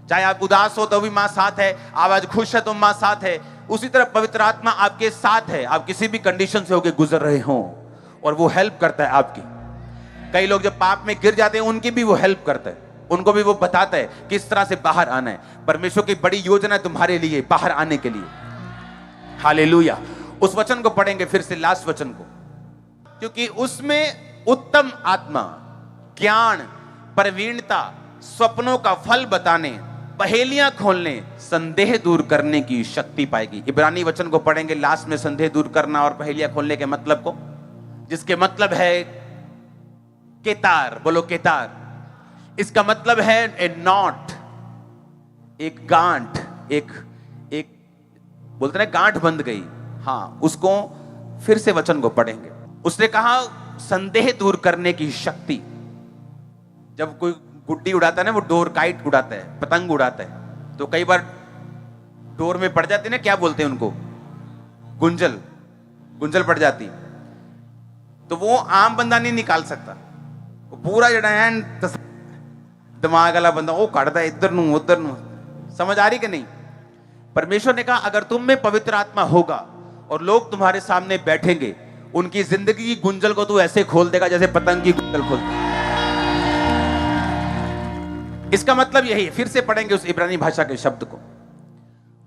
चाहे आप उदास हो तो भी माँ साथ है, आप आज खुश है तो माँ साथ है, उसी तरह पवित्र आत्मा आपके साथ है। आप किसी भी कंडीशन से होकर गुजर रहे हो और वो हेल्प करता है आपकी। कई लोग जब पाप में गिर जाते हैं, उनकी भी वो हेल्प करता है, उनको भी वो बताता है किस तरह से बाहर आना है। परमेश्वर की बड़ी योजना है तुम्हारे लिए बाहर आने के लिए। हालेलुया। उस वचन को पढ़ेंगे फिर से, लास्ट वचन को, क्योंकि उसमें उत्तम आत्मा, ज्ञान, प्रवीणता, स्वप्नों का फल बताने, पहेलियां खोलने, संदेह दूर करने की शक्ति पाएगी। इब्रानी वचन को पढ़ेंगे लास्ट में, संदेह दूर करना और पहेलियां खोलने के मतलब को, जिसके मतलब है केतार। बोलो केतार। इसका मतलब है ए नॉट, एक गांठ, एक बोलते हैं गांठ बंध गई। हाँ, उसको फिर से वचन को पढ़ेंगे। उसने कहा संदेह दूर करने की शक्ति। जब कोई गुड्डी उड़ाता है ना, वो डोर काइट उड़ाता है, पतंग उड़ाता है, तो कई बार डोर में पड़ जाती है ना, क्या बोलते हैं उनको, गुंजल पड़ जाती, तो वो आम बंदा नहीं निकाल सकता, वो पूरा जड़ा दिमाग वाला बंदा वो काटता है इधर नू उधर नू। समझ आ रही कि नहीं? परमेश्वर ने कहा अगर तुम में पवित्र आत्मा होगा और लोग तुम्हारे सामने बैठेंगे, उनकी जिंदगी की गुंजल को तू ऐसे खोल देगा जैसे पतंग की गुंजल खोलती। इसका मतलब यही है, फिर से पढ़ेंगे उस इब्रानी भाषा के शब्द को।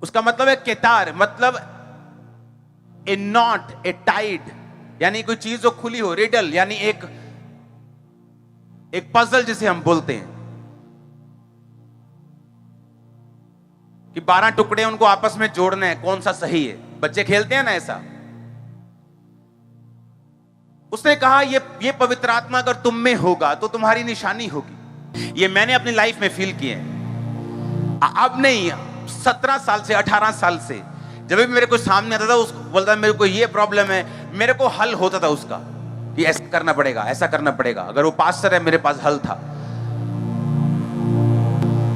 उसका मतलब है केतार, मतलब ए नॉट, ए टाइड, यानी कोई चीज जो खुली हो, रिडल यानी एक पजल जिसे हम बोलते हैं कि 12 टुकड़े उनको आपस में जोड़ने हैं, कौन सा सही है। बच्चे खेलते हैं ना ऐसा। उसने कहा ये पवित्र आत्मा अगर तुम में होगा तो तुम्हारी निशानी होगी। ये मैंने अपनी लाइफ में फील किए हैं। अब नहीं, 17 साल से 18 साल से जब भी मेरे को सामने आता था, उसको बोलता मेरे को ये प्रॉब्लम है, मेरे को हल होता था उसका कि ऐसा करना पड़ेगा, ऐसा करना पड़ेगा। अगर वो पास्टर है, मेरे पास हल था।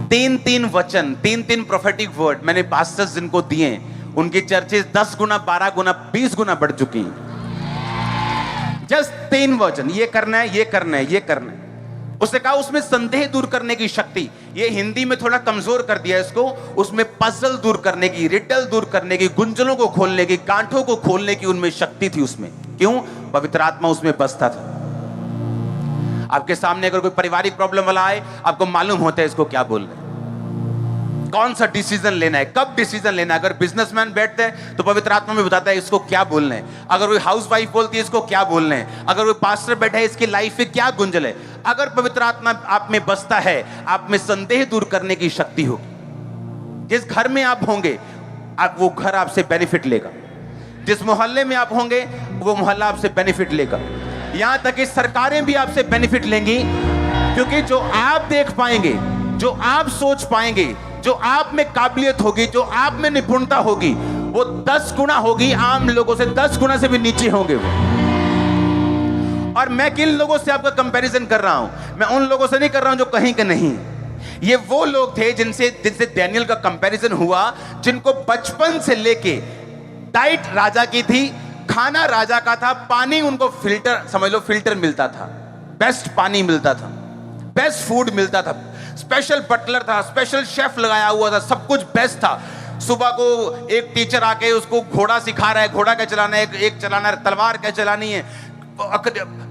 3 वचन, 3 प्रोफेटिक वर्ड मैंने पास्टर्स जिनको दिए, उनकी चर्चेस 10 गुना, 12 गुना, 20 गुना बढ़ चुकी हैं। जस्ट 3 वचन, ये करना है, ये करना है, ये करना है। उसने कहा उसमें संदेह दूर करने की शक्ति, ये हिंदी में थोड़ा कमजोर कर दिया इसको, उसमें पजल दूर करने की, रिडल दूर करने की, गुंजलों को खोलने की, गांठों को खोलने की उनमें शक्ति थी उसमें। क्यों? पवित्र आत्मा उसमें बसता था। आपके सामने अगर कोई पारिवारिक प्रॉब्लम वाला आए, आपको मालूम होता है इसको क्या बोलना है, कौन सा डिसीजन लेना है, कब डिसीजन लेना है। अगर बिजनेसमैन बैठते हैं तो पवित्र आत्मा में बताता है इसको क्या बोलना है। अगर कोई हाउसवाइफ बोलती है इसको क्या बोलना है। अगर कोई पास्टर बैठा है इसकी लाइफ में क्या गुंजल है। अगर पवित्र आत्मा आप में बसता है, आप में संदेह दूर करने की शक्ति होगी। जिस घर में आप होंगे, वो घर आपसे बेनिफिट लेगा। जिस मोहल्ले में आप होंगे, वो मोहल्ला आपसे बेनिफिट लेगा। यहां तक कि सरकारें भी आपसे बेनिफिट लेंगी, क्योंकि जो आप देख पाएंगे, जो आप सोच पाएंगे, जो आप में काबिलियत होगी, जो आप में निपुणता होगी, वो 10 गुना होगी, आम लोगों से 10 गुना से भी नीचे होंगे वो। और मैं किन लोगों से आपका कंपैरिजन कर रहा हूं? मैं उन लोगों से नहीं कर रहा हूं जो कहीं के नहीं। ये वो लोग थे जिनसे डैनियल का कंपैरिजन हुआ, जिनको बचपन से लेके डाइट राजा की थी, खाना राजा का था, पानी उनको फिल्टर, समझ लो फिल्टर मिलता था, बेस्ट पानी मिलता था, बेस्ट फूड मिलता था, स्पेशल बटलर था, स्पेशल शेफ लगाया हुआ था, सब कुछ बेस्ट था। सुबह को एक टीचर आके उसको घोड़ा सिखा रहा है, घोड़ा क्या चलाना है, एक चलाना है, तलवार क्या चलानी है,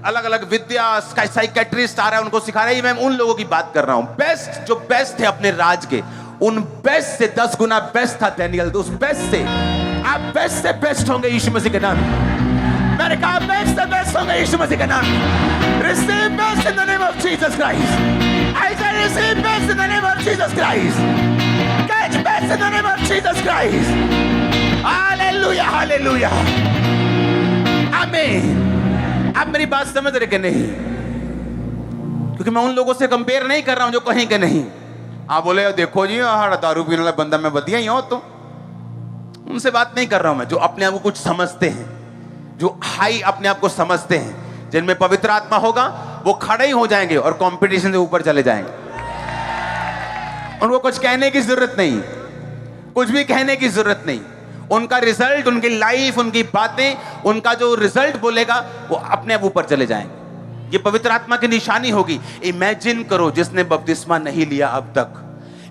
अलग अलग विद्या, साइकेट्रिस्ट आ रहा है उनको सिखा रहा है। मैं उन लोगों की बात कर रहा हूं, बेस्ट, जो बेस्ट थे अपने राज के, उन बेस्ट से 10 गुना बेस्ट था डैनियल। तो उस बेस्ट से आप बेस्ट से बेस्ट होंगे यीशु मसीह के नाम। मैंने कहा बेस्ट से बेस्ट होंगे यीशु मसीह के नाम। Receive best in the name of Jesus Christ. receive peace in the name of Jesus Christ. Catch peace in the name of Jesus Christ. Hallelujah, hallelujah. Amen. आप मेरी बात समझ रहे कि नहीं? क्योंकि मैं उन लोगों से कंपेयर नहीं कर रहा हूं जो कहीं के नहीं। आप बोले देखो जी हाड़ा दारू पीने वाला बंदा मैं बदिया ही हूं, तो उनसे बात नहीं कर रहा हूं मैं। जो अपने आप को कुछ समझते हैं, जो हाई अपने आप को समझते हैं, जिनमें पवित्र आत्मा होगा, वो खड़े ही हो जाएंगे और कंपटीशन से ऊपर चले जाएंगे। उनको कुछ कहने की जरूरत नहीं, कुछ भी कहने की जरूरत नहीं। उनका रिजल्ट, उनकी लाइफ, उनकी बातें, उनका जो रिजल्ट बोलेगा वो अपने आप ऊपर चले जाएंगे। ये पवित्र आत्मा की निशानी होगी। इमेजिन करो जिसने बपतिस्मा नहीं लिया अब तक।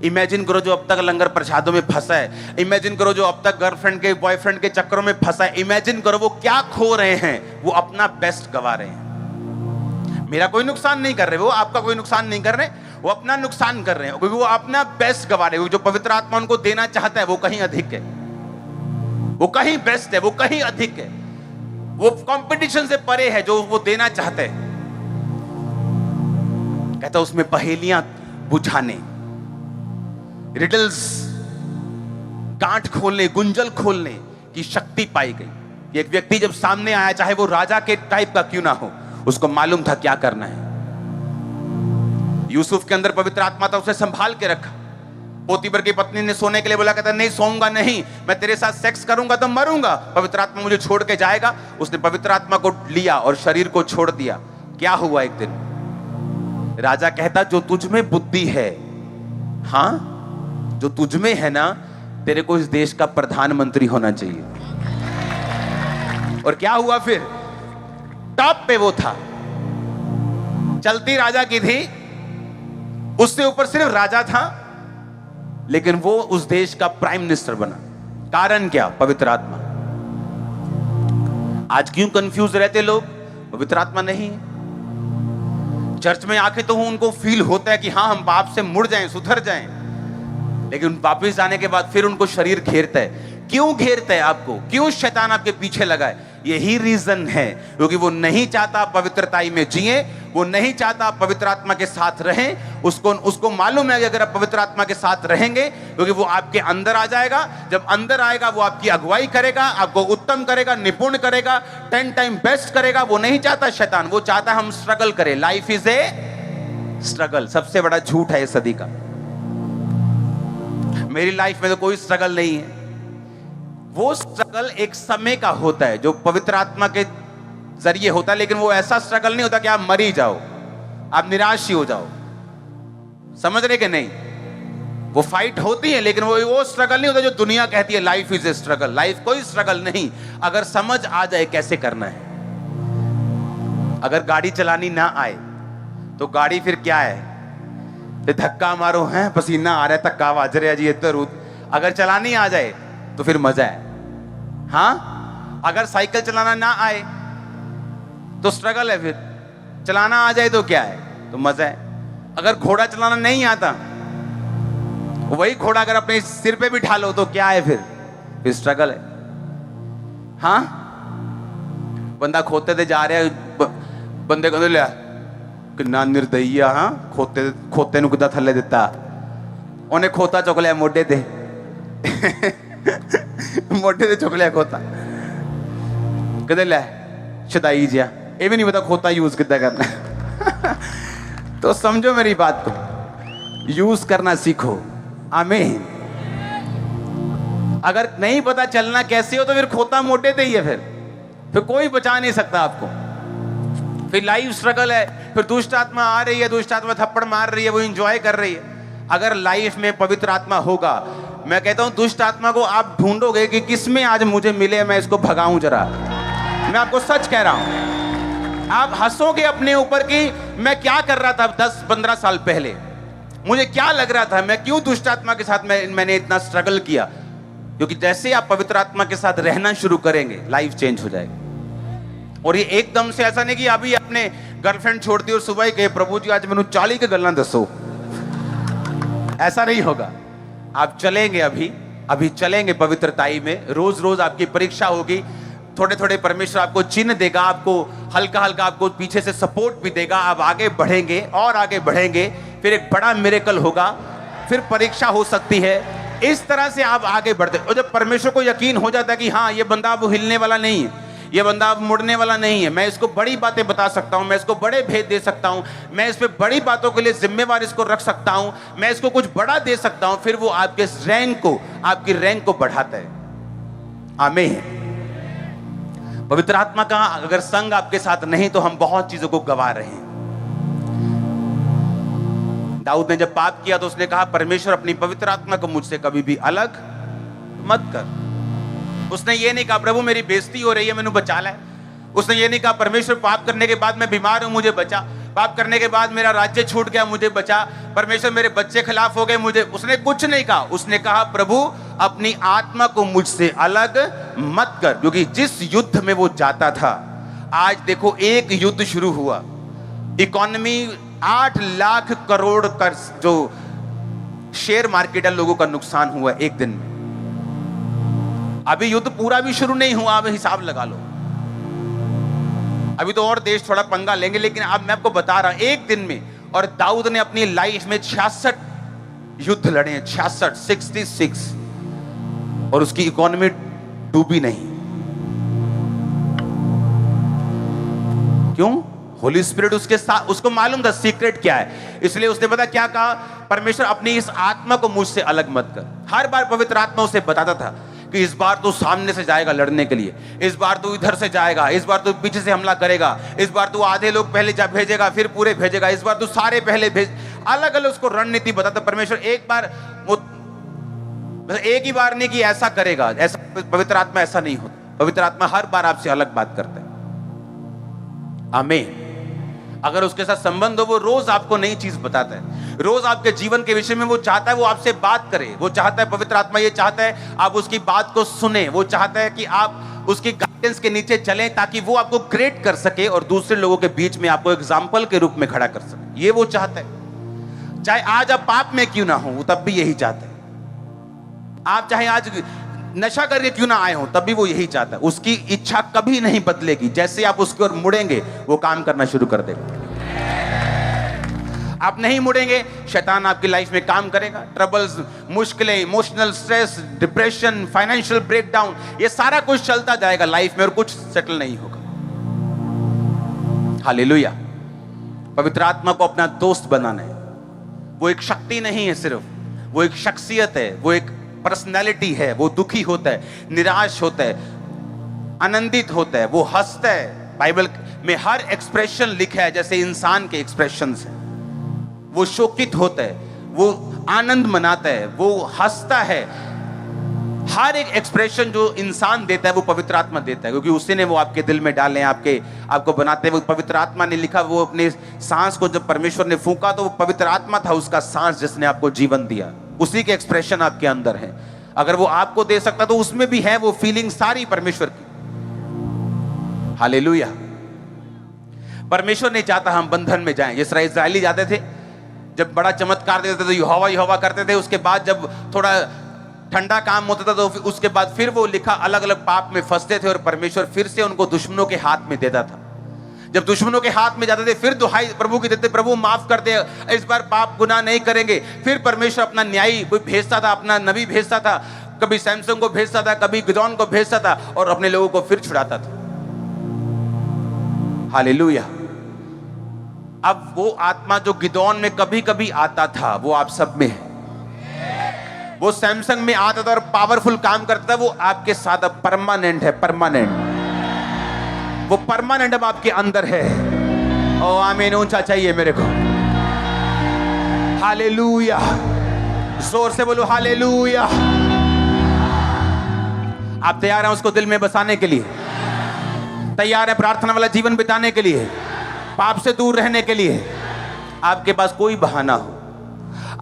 इमेजिन करो जो अब तक लंगर प्रसादों में फंसा है। इमेजिन करो जो अब तक गर्लफ्रेंड के बॉयफ्रेंड के चक्करों में फंसा है। इमेजिन करो वो क्या खो रहे हैं। वो अपना बेस्ट गवा रहे हैं। मेरा कोई नुकसान नहीं कर रहे, वो आपका कोई नुकसान नहीं कर रहे, वो अपना नुकसान कर रहे हैं, क्योंकि वो अपना बेस्ट गवा रहे हैं। जो पवित्र आत्मा उनको देना चाहता है वो कहीं अधिक है, वो कहीं बेस्ट है, वो कहीं अधिक है, वो कंपटीशन से परे है जो वो देना चाहते हैं। कहता उसमें पहेलियां बुझाने, रिडल्स, गांठ खोलने, गुंजल खोलने की शक्ति पाई गई। एक व्यक्ति जब सामने आया, चाहे वो राजा के टाइप का क्यों ना हो, उसको मालूम था क्या करना है। यूसुफ के अंदर पवित्र आत्मा था, उसे संभाल के रखा। पोतीफर की पत्नी ने सोने के लिए बोला, कहता नहीं सोऊंगा नहीं, मैं तेरे साथ सेक्स करूंगा तो मरूंगा, पवित्र आत्मा मुझे छोड़ के जाएगा। उसने पवित्र आत्मा को लिया और शरीर को छोड़ दिया। क्या हुआ एक दिन, राजा कहता जो तुझ में बुद्धि है, हाँ जो तुझ में है ना, तेरे को इस देश का प्रधानमंत्री होना चाहिए। और क्या हुआ फिर, टॉप पे वो था, चलती राजा की थी, उससे ऊपर सिर्फ राजा था, लेकिन वो उस देश का प्राइम मिनिस्टर बना। कारण क्या, पवित्र आत्मा। आज क्यों कंफ्यूज रहते लोग, पवित्र आत्मा नहीं है। चर्च में आके तो उनको फील होता है कि हाँ हम पाप से मुड़ जाएं, सुधर जाएं, लेकिन वापस आने के बाद फिर उनको शरीर घेरता है। क्यों घेरता है आपको, क्यों शैतान आपके पीछे लगा है? यही रीजन है, क्योंकि वो नहीं चाहता पवित्रताई में जिए, वो नहीं चाहता पवित्र आत्मा के साथ रहें। उसको मालूम है कि अगर आप पवित्र आत्मा के साथ रहेंगे, क्योंकि वो आपके अंदर आ जाएगा, जब अंदर आएगा वो आपकी अगुवाई करेगा, आपको उत्तम करेगा, निपुण करेगा, 10 टाइम बेस्ट करेगा। वो नहीं चाहता शैतान, वो चाहता हम स्ट्रगल करें। Life is a struggle. सबसे बड़ा झूठ है इस सदी का। मेरी लाइफ में तो कोई स्ट्रगल नहीं है। वो स्ट्रगल एक समय का होता है जो पवित्र आत्मा के जरिए होता है, लेकिन वो ऐसा स्ट्रगल नहीं होता कि आप मरी जाओ, आप निराश ही हो जाओ। समझ रहे कि नहीं? वो फाइट होती है, लेकिन वो स्ट्रगल नहीं होता जो दुनिया कहती है life is a struggle. Life कोई स्ट्रगल नहीं, अगर समझ आ जाए कैसे करना है। अगर गाड़ी चलानी ना आए तो गाड़ी फिर क्या है, फिर धक्का मारो, है पसीना आ रहा है, धक्का बाज रहा है जी इधर उधर। अगर चलानी आ जाए तो फिर मजा है। हाँ, अगर साइकिल चलाना ना आए तो स्ट्रगल है, फिर चलाना आ जाए तो क्या है, तो मजा है। अगर घोड़ा चलाना नहीं आता, वही घोड़ा अगर अपने सिर पे बिठा लो तो क्या है, फिर स्ट्रगल है। हाँ, बंदा खोते ते जा रहा है, बंदे कहते लिया किन्ना निर्दयी, हाँ खोते ਨੂੰ ਕਿੱਦਾਂ ਥੱਲੇ ਦਿੱਤਾ, ਉਹਨੇ ਖੋਤਾ ਚੁੱਕ ਲਿਆ ਮੋਢੇ ਤੇ ਮੋਢੇ ਤੇ ਚੁੱਕ ਲਿਆ ਖੋਤਾ, ਕਹਿੰਦੇ ਲੈ ਸ਼ਦਾਈ ਜਿਹਾ, ਇਹ ਵੀ ਨਹੀਂ ਪਤਾ ਖੋਤਾ यूज कितना करना है। तो समझो मेरी बात को, यूज करना सीखो। आमीन। अगर नहीं पता चलना कैसे हो तो फिर खोता मोटे पे ही है, फिर कोई बचा नहीं सकता आपको। फिर लाइफ स्ट्रगल है, फिर दुष्ट आत्मा आ रही है, दुष्ट आत्मा थप्पड़ मार रही है, वो एंजॉय कर रही है। अगर लाइफ में पवित्र आत्मा होगा, मैं कहता हूं दुष्ट आत्मा को आप ढूंढोगे कि किसमें आज मुझे मिले, मैं इसको भगाऊं जरा। मैं आपको सच कह रहा हूं, आप हंसोगे अपने ऊपर कि मैं क्या कर रहा था 10-15 साल पहले, मुझे क्या लग रहा था, मैं क्यों दुष्ट आत्मा के साथ मैंने इतना स्ट्रगल किया। क्योंकि जैसे आप पवित्र आत्मा के साथ रहना शुरू करेंगे, लाइफ चेंज हो जाएगी। और ये एकदम से ऐसा नहीं कि अभी अपने गर्लफ्रेंड छोड़ दी और सुबह ही कहे प्रभु जी आज मैंने 40 के गल्ला दसो, ऐसा नहीं होगा। आप चलेंगे, अभी चलेंगे पवित्रताई में। रोज रोज आपकी परीक्षा होगी, थोड़े थोड़े परमेश्वर आपको चिन्ह देगा, आपको हल्का हल्का आपको पीछे से सपोर्ट भी देगा। आप आगे बढ़ेंगे और आगे बढ़ेंगे। फिर एक बड़ा मिरेकल होगा, फिर परीक्षा हो सकती है। इस तरह से आप आगे बढ़ते। और जब परमेश्वर को यकीन हो जाता है कि हाँ, ये बंदा अब हिलने वाला नहीं है, ये बंदा अब मुड़ने वाला नहीं है, मैं इसको बड़ी बातें बता सकता हूँ, मैं इसको बड़े भेद दे सकता हूँ, मैं इस पे बड़ी बातों के लिए जिम्मेवार इसको रख सकता हूँ, मैं इसको कुछ बड़ा दे सकता हूँ, फिर वो आपके रैंक को, आपकी रैंक को बढ़ाता है। आमीन। पवित्र आत्मा का अगर संग आपके साथ नहीं तो हम बहुत चीजों को गवा रहे हैं। दाऊद ने जब पाप किया तो उसने कहा, परमेश्वर अपनी पवित्र आत्मा को मुझसे कभी भी अलग मत कर। उसने ये नहीं कहा, प्रभु मेरी बेइज्जती हो रही है, मैंने बचा ला। उसने ये नहीं कहा, परमेश्वर पाप करने के बाद मैं बीमार हूं, मुझे बचा। पाप करने के बाद मेरा राज्य छूट गया, मुझे बचा। परमेश्वर मेरे बच्चे खिलाफ हो गए, मुझे। उसने कुछ नहीं कहा। उसने कहा, प्रभु अपनी आत्मा को मुझसे अलग मत कर। क्योंकि जिस युद्ध में वो जाता था, आज देखो एक युद्ध शुरू हुआ। इकोनॉमी 8 लाख करोड़ का जो शेयर मार्केट है, लोगों का नुकसान हुआ एक दिन में। अभी युद्ध पूरा भी शुरू नहीं हुआ, अब हिसाब लगा लो। अभी तो और देश थोड़ा पंगा लेंगे, लेकिन अब मैं आपको बता रहा हूं एक दिन में। और दाऊद ने अपनी लाइफ में 66 युद्ध लड़े हैं, 66। और उसकी इकोनॉमी डूबी नहीं। क्यों? होली स्पिरिट उसके साथ, उसको मालूम था सीक्रेट क्या है। इसलिए उसने पता क्या कहा, परमेश्वर अपनी इस आत्मा को मुझसे अलग मत कर। हर बार पवित्र आत्मा उसे बताता था कि इस बार तू सामने से जाएगा लड़ने के लिए, इस बार तू इधर से जाएगा, इस बार तू पीछे से हमला करेगा, इस बार तू आधे लोग पहले जा भेजेगा, फिर पूरे भेजेगा, इस बार तू सारे पहले भेज। अलग अलग उसको रणनीति बताता परमेश्वर। एक बार वो एक ही बार नहीं कि ऐसा करेगा, ऐसा पवित्र आत्मा ऐसा नहीं होता। पवित्र आत्मा हर बार आपसे अलग बात करता है। आमीन। अगर उसके साथ संबंध हो, वो रोज आपको नई चीज बताता है, रोज आपके जीवन के विषय में वो चाहता है, वो आपसे बात करे। वो चाहता है, पवित्र आत्मा ये चाहता है आप उसकी बात को सुने। वो चाहता है कि आप उसकी गाइडेंस के नीचे चलें, ताकि वो आपको ग्रेड कर सके और दूसरे लोगों के बीच में आपको एग्जाम्पल के रूप में खड़ा कर सके। ये वो चाहता है। चाहे आज आप पाप में क्यों ना हो, वो तब भी यही चाहता है। आप चाहे आज नशा करके क्यों ना आए हो, तब भी वो यही चाहता है। उसकी इच्छा कभी नहीं बदलेगी। जैसे आप उसकी ओर मुड़ेंगे, वो काम करना शुरू कर देगा। आप नहीं मुड़ेंगे, शैतान आपकी लाइफ में काम करेगा। ट्रबल्स, मुश्किलें, emotional stress, depression, financial breakdown, ये सारा कुछ चलता जाएगा लाइफ में और कुछ सेटल नहीं होगा। हालेलुया। पवित्र आत्मा को अपना दोस्त बनाना है। वो एक शक्ति नहीं है सिर्फ, वो एक शख्सियत है, वो एक पर्सनैलिटी है। वो दुखी होता है, निराश होता है, आनंदित होता है, वो हंसता है। बाइबल में हर एक्सप्रेशन लिखा है जैसे इंसान के एक्सप्रेशंस हैं। वो शोकित होता है, वो आनंद मनाता है, वो हंसता है। हर एक एक्सप्रेशन जो इंसान देता है वो पवित्र आत्मा देता है, क्योंकि उसी ने वो आपके दिल में डाले, आपको बनाते हैं। वो पवित्र आत्मा ने लिखा। वो अपने सांस को जब परमेश्वर ने फूंका तो वो पवित्र आत्मा था उसका सांस, जिसने आपको जीवन दिया। उसी के एक्सप्रेशन आपके अंदर है। अगर वो आपको दे सकता तो उसमें भी है वो फीलिंग सारी परमेश्वर की। हालेलुया। परमेश्वर नहीं चाहता हम बंधन में जाएं। जिस तरह इस्राएली जाते थे, जब बड़ा चमत्कार देते थे तो यहोवा यहोवा करते थे। उसके बाद जब थोड़ा ठंडा काम होता था तो उसके बाद फिर वो लिखा अलग अलग पाप में फंसते थे और परमेश्वर फिर से उनको दुश्मनों के हाथ में देता था। जब दुश्मनों के हाथ में जाते थे फिर दुहाई प्रभु की देते, प्रभु माफ कर दे, इस बार पाप गुनाह नहीं करेंगे। फिर परमेश्वर अपना न्यायी कोई भेजता था, अपना नबी भेजता था, कभी सैमसन को भेजता था, कभी गिदोन को भेजता था और अपने लोगों को फिर छुड़ाता था। हालेलुया। अब वो आत्मा जो गिदोन में कभी कभी आता था वो आप सब में है। वो सैमसंग में आता था और पावरफुल काम करता था, वो आपके साथ अब परमानेंट है। परमानेंट, वो परमानेंट अब आपके अंदर है। ओ आमीन। ऊंचा चाहिए मेरे को। हालेलुया। जोर से बोलो हालेलुया। आप तैयार हैं उसको दिल में बसाने के लिए? तैयार है प्रार्थना वाला जीवन बिताने के लिए, पाप से दूर रहने के लिए? आपके पास कोई बहाना हो,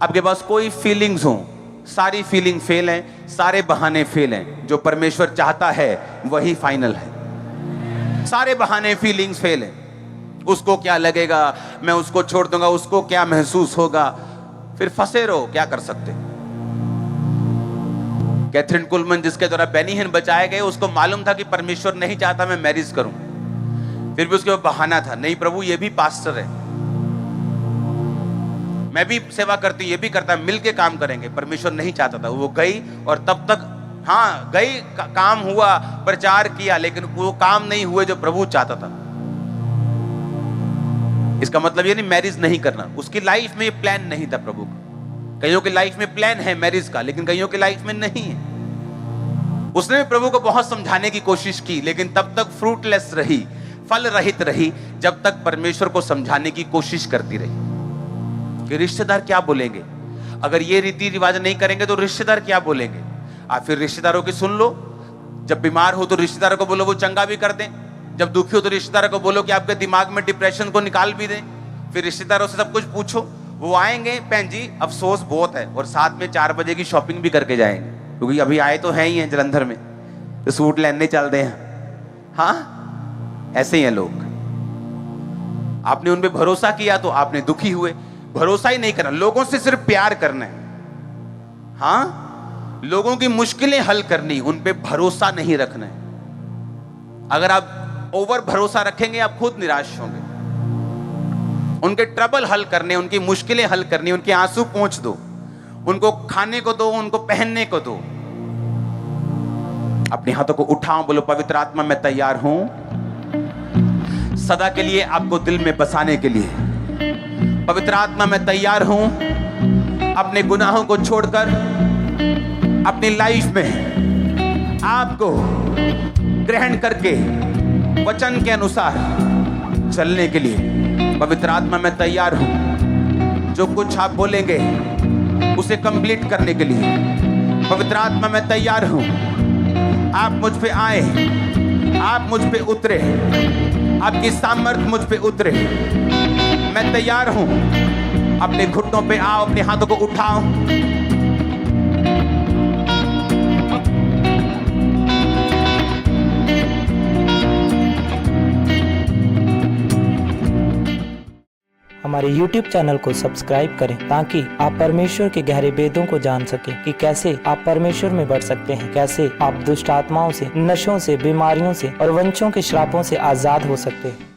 आपके पास कोई फीलिंग्स हो, सारी फीलिंग फेल है, सारे बहाने फेल हैं। जो परमेश्वर चाहता है वही फाइनल है। सारे बहाने, फीलिंग्स फेल हैं। उसको क्या लगेगा, मैं उसको छोड़ दूंगा, उसको क्या महसूस होगा, फिर फंसे रहो। क्या कर सकते? कैथरीन कुलमन, जिसके द्वारा बेनी हिन बचाए गए, उसको मालूम था कि परमेश्वर नहीं चाहता मैं मैरिज करूं, फिर भी उसके बहाना था, नहीं प्रभु ये भी पास्टर है, मैं भी सेवा करती हूँ, ये भी करता है, मिल के काम करेंगे। परमेश्वर नहीं चाहता था। वो गई और तब तक हाँ गई, काम हुआ, प्रचार किया, लेकिन वो काम नहीं हुए जो प्रभु चाहता था। इसका मतलब ये नहीं मैरिज नहीं करना, उसकी लाइफ में ये प्लान नहीं था प्रभु का। कईयों की लाइफ में प्लान है मैरिज का, लेकिन कईयों की लाइफ में नहीं है। उसने भी प्रभु को बहुत समझाने की कोशिश की, लेकिन तब तक फ्रूटलेस रही, फल रहित रही, जब तक परमेश्वर को समझाने की कोशिश करती रही कि रिश्तेदार क्या बोलेंगे, अगर ये रीति रिवाज नहीं करेंगे तो रिश्तेदार क्या बोलेंगे। आप फिर रिश्तेदारों की सुन लो। जब बीमार हो तो रिश्तेदारों को बोलो वो चंगा भी कर दें, जब दुखी हो तो रिश्तेदारों को बोलो कि आपके दिमाग में डिप्रेशन को निकाल भी दें। फिर रिश्तेदारों से सब कुछ पूछो, वो आएंगे, बहन जी अफसोस बहुत है, और साथ में 4 बजे की शॉपिंग भी करके जाएंगे, क्योंकि अभी आए तो हैं ही हैं जलंधर में, तो सूट लेने चलते हैं। हाँ, ऐसे ही हैं लोग। आपने उन पे भरोसा किया तो आपने दुखी हुए। भरोसा ही नहीं करना, लोगों से सिर्फ प्यार करना है। हाँ, लोगों की मुश्किलें हल करनी, उन पे भरोसा नहीं रखना है। अगर आप ओवर भरोसा रखेंगे आप खुद निराश होंगे। उनके ट्रबल हल करने, उनकी मुश्किलें हल करनी, उनके आंसू पोंछ दो, उनको खाने को दो, उनको पहनने को दो। अपने हाथों को उठाओ, बोलो पवित्र आत्मा मैं तैयार हूं सदा के लिए आपको दिल में बसाने के लिए। पवित्र आत्मा मैं तैयार हूं अपने गुनाहों को छोड़कर अपनी लाइफ में आपको ग्रहण करके वचन के अनुसार चलने के लिए। पवित्र आत्मा मैं तैयार हूं जो कुछ आप बोलेंगे उसे कंप्लीट करने के लिए। पवित्र आत्मा मैं तैयार हूं, आप मुझ पे आए, आप मुझ पे उतरे, आपकी सामर्थ मुझ पे उतरे। मैं तैयार हूं, अपने घुटनों पे आओ, अपने हाथों को उठाओ। हमारे YouTube चैनल को सब्सक्राइब करें ताकि आप परमेश्वर के गहरे वेदों को जान सकें कि कैसे आप परमेश्वर में बढ़ सकते हैं, कैसे आप दुष्ट आत्माओं से, नशों से, बीमारियों से और वंशों के श्रापों से आजाद हो सकते हैं।